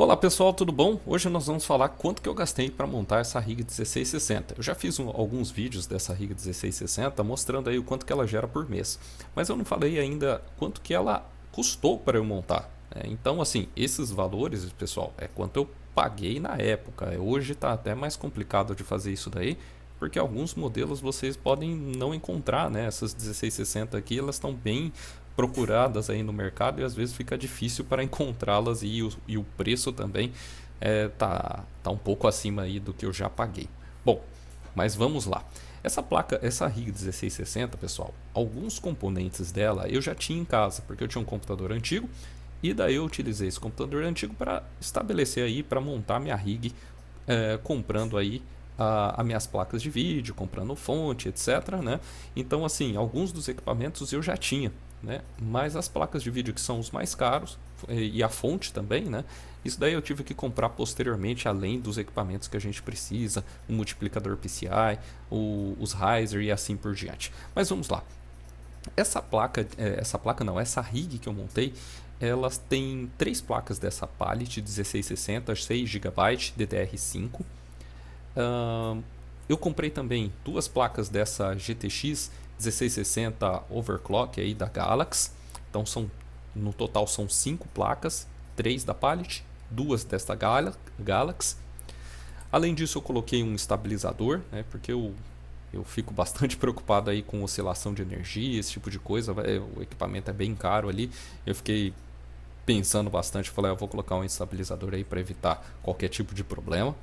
Olá pessoal, tudo bom? Hoje nós vamos falar quanto que eu gastei para montar essa rig 1660. Eu já fiz alguns vídeos dessa rig 1660 mostrando aí o quanto que ela gera por mês, mas eu não falei ainda quanto que ela custou para eu montar. Então assim, esses valores, pessoal, é quanto eu paguei na época. Hoje está até mais complicado de fazer isso daí, porque alguns modelos vocês podem não encontrar, né? Essas 1660 aqui, elas estão bem procuradas aí no mercado e às vezes fica difícil para encontrá-las e o preço também tá um pouco acima aí do que eu já paguei. Bom, mas vamos lá. Essa placa, essa rig 1660, pessoal, alguns componentes dela eu já tinha em casa, porque eu tinha um computador antigo e daí eu utilizei esse computador antigo para estabelecer aí, para montar minha rig, comprando aí as minhas placas de vídeo, comprando fonte, etc, né? Então, assim, alguns dos equipamentos eu já tinha, né? Mas as placas de vídeo que são os mais caros e a fonte também, né? Isso daí eu tive que comprar posteriormente, além dos equipamentos que a gente precisa, o multiplicador PCI, os riser e assim por diante. Mas vamos lá. Essa rig que eu montei, elas têm três placas dessa Pallet 1660, 6 GB DDR5. Eu comprei também duas placas dessa GTX 1660 Overclock aí da Galaxy. Então no total são 5 placas, 3 da Pallet, duas desta Galaxy. Além disso eu coloquei um estabilizador, né, porque eu fico bastante preocupado aí com oscilação de energia, esse tipo de coisa. O equipamento é bem caro ali. Eu fiquei pensando bastante, falei, eu vou colocar um estabilizador aí para evitar qualquer tipo de problema.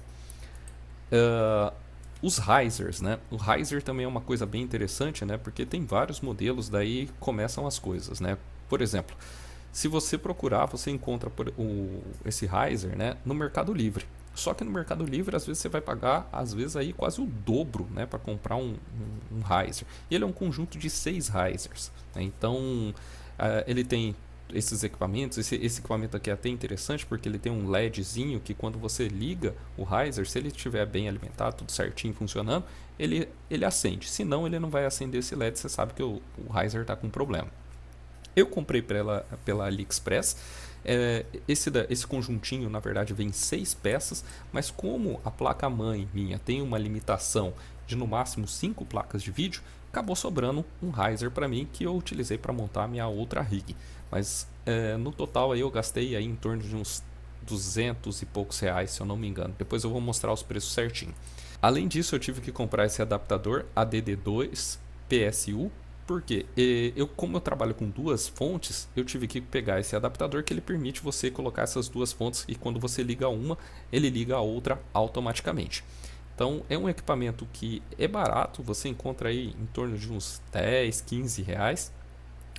Os risers, né? O riser também é uma coisa bem interessante, né? Porque tem vários modelos, daí começam as coisas, né? Por exemplo, se você procurar, você encontra esse riser, né, no Mercado Livre. Só que no Mercado Livre, às vezes você vai pagar, às vezes aí quase o dobro, né, para comprar um riser. E ele é um conjunto de 6 risers, né? Então, ele tem esses equipamentos. Esse equipamento aqui é até interessante porque ele tem um LEDzinho que quando você liga o riser, se ele estiver bem alimentado, tudo certinho, funcionando, ele acende. Se não, ele não vai acender esse LED, você sabe que o riser está com problema. Eu comprei pela AliExpress. Esse conjuntinho, na verdade, vem 6 peças, mas como a placa-mãe minha tem uma limitação de no máximo 5 placas de vídeo, acabou sobrando um riser para mim que eu utilizei para montar a minha outra rig. Mas no total aí eu gastei aí em torno de uns 200 e poucos reais, se eu não me engano. Depois eu vou mostrar os preços certinho. Além disso, eu tive que comprar esse adaptador ADD2 PSU. Porque como eu trabalho com duas fontes, eu tive que pegar esse adaptador que ele permite você colocar essas duas fontes e quando você liga uma, ele liga a outra automaticamente. Então é um equipamento que é barato, você encontra aí em torno de uns 10, 15 reais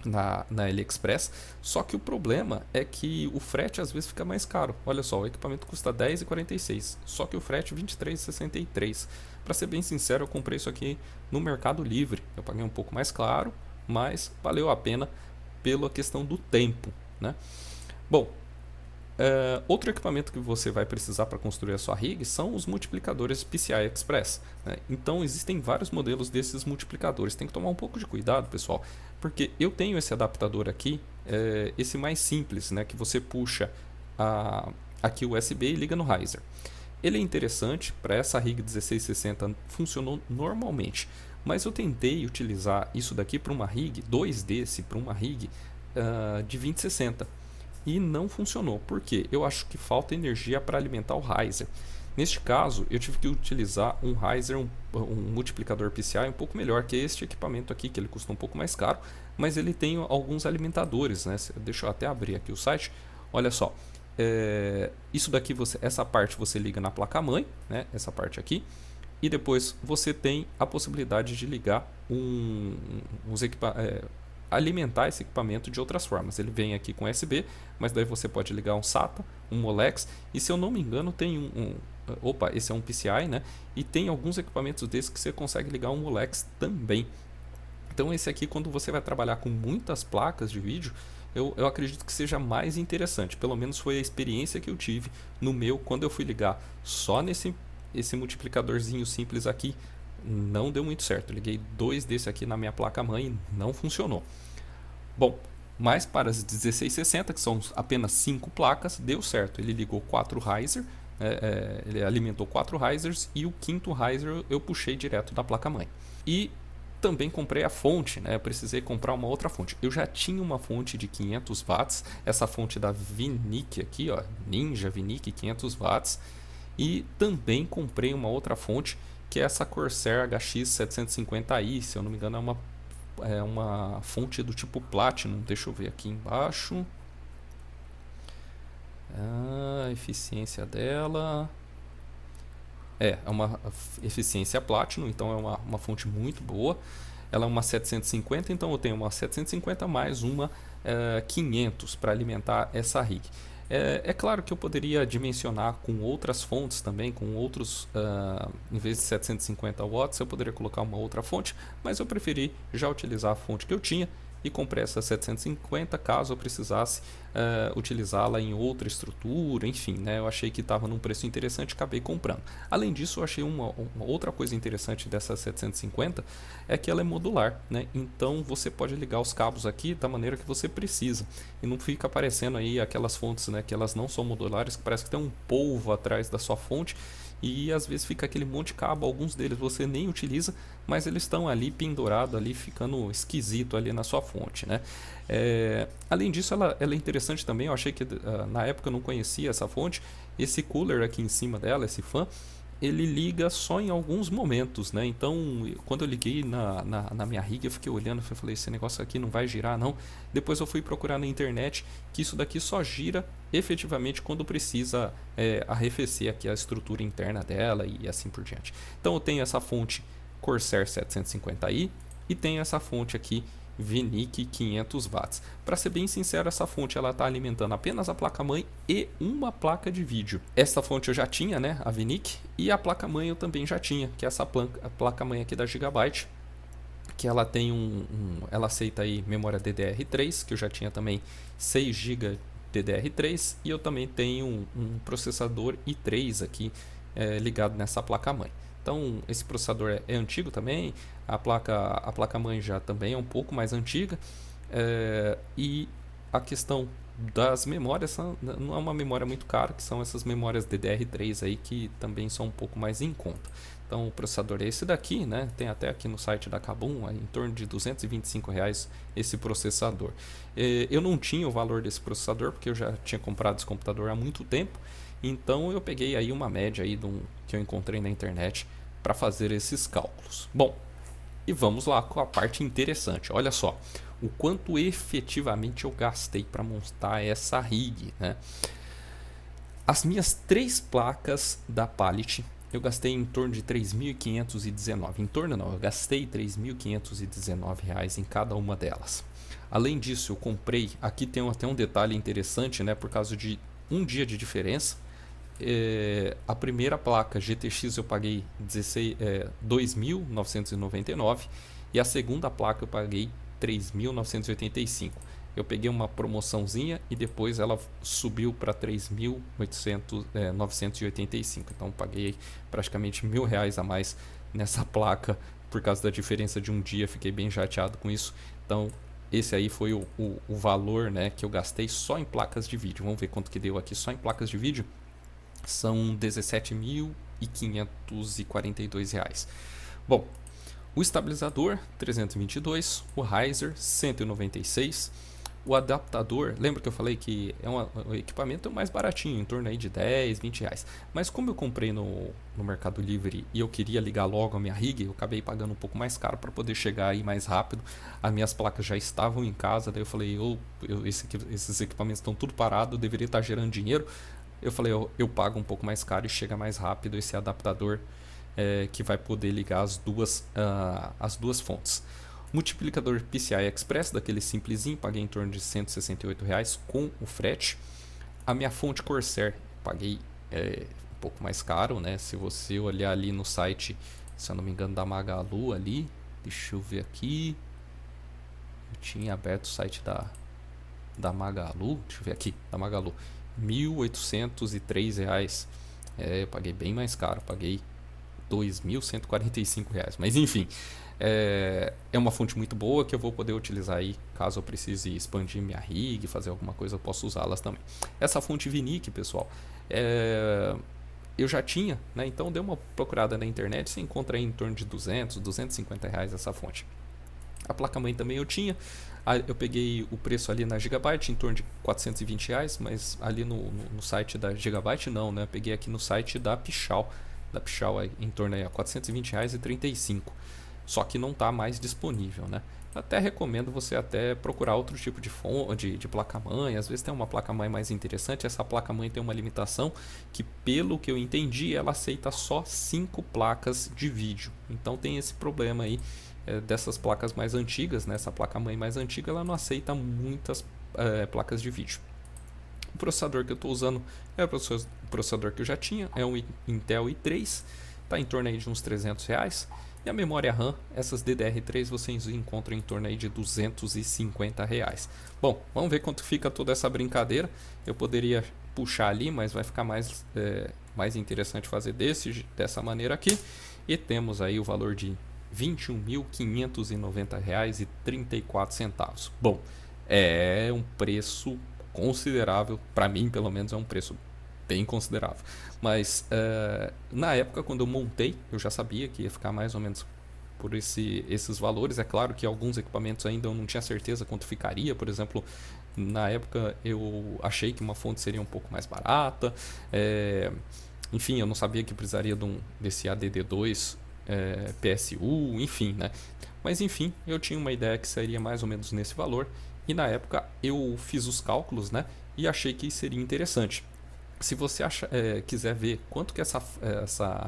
na AliExpress. Só que o problema é que o frete às vezes fica mais caro. Olha só, o equipamento custa R$10,46, só que o frete R$23,63. Para ser bem sincero, eu comprei isso aqui no Mercado Livre. Eu paguei um pouco mais caro, mas valeu a pena pela questão do tempo, né? Bom, outro equipamento que você vai precisar para construir a sua rig são os multiplicadores PCI Express, né? Então existem vários modelos desses multiplicadores. Tem que tomar um pouco de cuidado, pessoal, porque eu tenho esse adaptador aqui, esse mais simples, né, que você puxa aqui o USB e liga no riser. Ele é interessante para essa rig 1660, funcionou normalmente, mas eu tentei utilizar isso daqui para uma rig, dois desse para uma rig de 2060 e não funcionou. Por quê? Eu acho que falta energia para alimentar o riser. Neste caso, eu tive que utilizar um riser, um multiplicador PCI um pouco melhor que este equipamento aqui, que ele custa um pouco mais caro, mas ele tem alguns alimentadores, né? Deixa eu até abrir aqui o site. Olha só, isso daqui, essa parte você liga na placa-mãe, né? Essa parte aqui. E depois você tem a possibilidade de ligar alimentar esse equipamento de outras formas. Ele vem aqui com USB, mas daí você pode ligar um SATA, um Molex, e se eu não me engano tem opa, esse é um PCI, né? E tem alguns equipamentos desses que você consegue ligar um Molex também. Então esse aqui, quando você vai trabalhar com muitas placas de vídeo, eu acredito que seja mais interessante. Pelo menos foi a experiência que eu tive no meu, quando eu fui ligar só esse multiplicadorzinho simples aqui, não deu muito certo. Eu liguei dois desse aqui na minha placa-mãe e não funcionou. Bom, Mas para as 1660, que são apenas 5 placas, deu certo. Ele ligou 4 riser, ele alimentou 4 risers e o quinto riser eu puxei direto da placa-mãe. E também comprei a fonte, né? Eu precisei comprar uma outra fonte. Eu já tinha uma fonte de 500 watts, essa fonte da Vinic aqui, ó, Ninja Vinic 500 watts. E também comprei uma outra fonte, que é essa Corsair HX750i, se eu não me engano é uma fonte do tipo Platinum. Deixa eu ver aqui embaixo. A eficiência dela é uma eficiência Platinum, então é uma fonte muito boa. Ela é uma 750, então eu tenho uma 750 mais uma 500 para alimentar essa rig. É claro que eu poderia dimensionar com outras fontes também, com outros, em vez de 750 watts, eu poderia colocar uma outra fonte, mas eu preferi já utilizar a fonte que eu tinha e comprei essa 750 caso eu precisasse utilizá-la em outra estrutura, enfim, né? Eu achei que estava num preço interessante e acabei comprando. Além disso, eu achei uma outra coisa interessante dessa 750 é que ela é modular, né? Então você pode ligar os cabos aqui da maneira que você precisa e não fica aparecendo aí aquelas fontes, né, que elas não são modulares, que parece que tem um polvo atrás da sua fonte e às vezes fica aquele monte de cabo, alguns deles você nem utiliza, mas eles estão ali pendurados ali, ficando esquisito ali na sua fonte, né? Além disso, ela é interessante também. Eu achei que na época eu não conhecia essa fonte. Esse cooler aqui em cima dela, esse fan, ele liga só em alguns momentos, né? Então, quando eu liguei na minha rig, eu fiquei olhando e falei, esse negócio aqui não vai girar, não. Depois eu fui procurar na internet que isso daqui só gira efetivamente quando precisa arrefecer aqui a estrutura interna dela e assim por diante. Então, eu tenho essa fonte Corsair 750i e tenho essa fonte aqui Vinic 500 watts. Para ser bem sincero, essa fonte ela está alimentando apenas a placa-mãe e uma placa de vídeo. Essa fonte eu já tinha, né, a Vinic, e a placa-mãe eu também já tinha, que é essa placa-mãe aqui da Gigabyte, que ela tem ela aceita aí memória DDR3, que eu já tinha também 6 GB DDR3, e eu também tenho um processador i3 aqui ligado nessa placa-mãe. Então esse processador é antigo também, a placa-mãe já também é um pouco mais antiga, e a questão das memórias não é uma memória muito cara, que são essas memórias DDR3 aí que também são um pouco mais em conta. Então o processador é esse daqui, né? Tem até aqui no site da Kabum, em torno de R$ 225 esse processador. Eu não tinha o valor desse processador porque eu já tinha comprado esse computador há muito tempo, então eu peguei aí uma média aí que eu encontrei na internet para fazer esses cálculos. Bom, e vamos lá com a parte interessante. Olha só, o quanto efetivamente eu gastei para montar essa rig, né? As minhas 3 placas da Pallet eu gastei em torno de R$ 3.519. Em torno não, eu gastei R$ 3.519 em cada uma delas. Além disso, eu comprei, aqui tem até um detalhe interessante, né, por causa de um dia de diferença. A primeira placa GTX eu paguei 2.999 e a segunda placa eu paguei 3.985. Eu peguei uma promoçãozinha e depois ela subiu para 3.985. Então eu paguei praticamente R$ 1.000 a mais nessa placa por causa da diferença de um dia. Fiquei bem chateado com isso. Então esse aí foi o valor, né, que eu gastei só em placas de vídeo. Vamos ver quanto que deu aqui só em placas de vídeo. São R$ 17.542. Bom, o estabilizador 322, o riser 196, o adaptador, lembra que eu falei que o equipamento mais baratinho, em torno aí de 10, 20 reais. Mas como eu comprei no Mercado Livre e eu queria ligar logo a minha rig, eu acabei pagando um pouco mais caro para poder chegar aí mais rápido. As minhas placas já estavam em casa, daí eu falei, esses equipamentos estão tudo parado, eu deveria estar gerando dinheiro. Eu falei, eu pago um pouco mais caro e chega mais rápido esse adaptador que vai poder ligar as duas fontes. Multiplicador PCI Express, daquele simplesinho, paguei em torno de R$ 168 com o frete. A minha fonte Corsair, paguei um pouco mais caro, né? Se você olhar ali no site, se eu não me engano, da Magalu ali, deixa eu ver aqui. Eu tinha aberto o site da Magalu, deixa eu ver aqui, da Magalu. R$ 1.803. Eu paguei bem mais caro, paguei R$ 2.145. Mas enfim, é uma fonte muito boa que eu vou poder utilizar aí caso eu precise expandir minha rig, fazer alguma coisa, eu posso usá-las também. Essa fonte Vinic, pessoal, eu já tinha, né? Então dê uma procurada na internet, você encontra aí em torno de R$ 250 essa fonte. A placa-mãe também eu tinha. Eu peguei o preço ali na Gigabyte, em torno de R$ 420, mas ali no site da Gigabyte não, né? Eu peguei aqui no site da Pichau. Da Pichau em torno de R$ 420,35. Só que não está mais disponível, né? Até recomendo você até procurar outro tipo de placa-mãe. Às vezes tem uma placa-mãe mais interessante. Essa placa-mãe tem uma limitação que, pelo que eu entendi, ela aceita só 5 placas de vídeo. Então tem esse problema aí dessas placas mais antigas, né? Essa placa-mãe mais antiga ela não aceita muitas placas de vídeo. O processador que eu estou usando é o processador que eu já tinha, é um Intel i3, está em torno aí de uns R$ 300. E a memória RAM, essas DDR3 vocês encontram em torno aí de R$ 250. Bom, vamos ver quanto fica toda essa brincadeira. Eu poderia puxar ali, mas vai ficar mais interessante fazer dessa maneira aqui. E temos aí o valor de R$ 21.590,34. Bom, é um preço considerável, para mim pelo menos é um preço bem considerável. Mas na época quando eu montei, eu já sabia que ia ficar mais ou menos por esses valores. É claro que alguns equipamentos ainda eu não tinha certeza quanto ficaria. Por exemplo, na época eu achei que uma fonte seria um pouco mais barata. Enfim, eu não sabia que precisaria desse ADD2 PSU, enfim, né? Mas enfim, eu tinha uma ideia que seria mais ou menos nesse valor. E na época eu fiz os cálculos, né? E achei que seria interessante. Se você quiser ver quanto que essa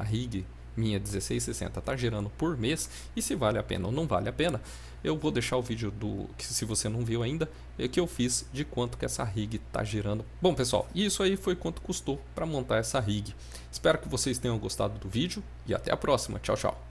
rig minha 1660 está gerando por mês e se vale a pena ou não vale a pena, eu vou deixar o vídeo que se você não viu ainda, que eu fiz de quanto que essa rig está gerando. Bom pessoal, isso aí foi quanto custou para montar essa rig. Espero que vocês tenham gostado do vídeo e até a próxima. Tchau, tchau.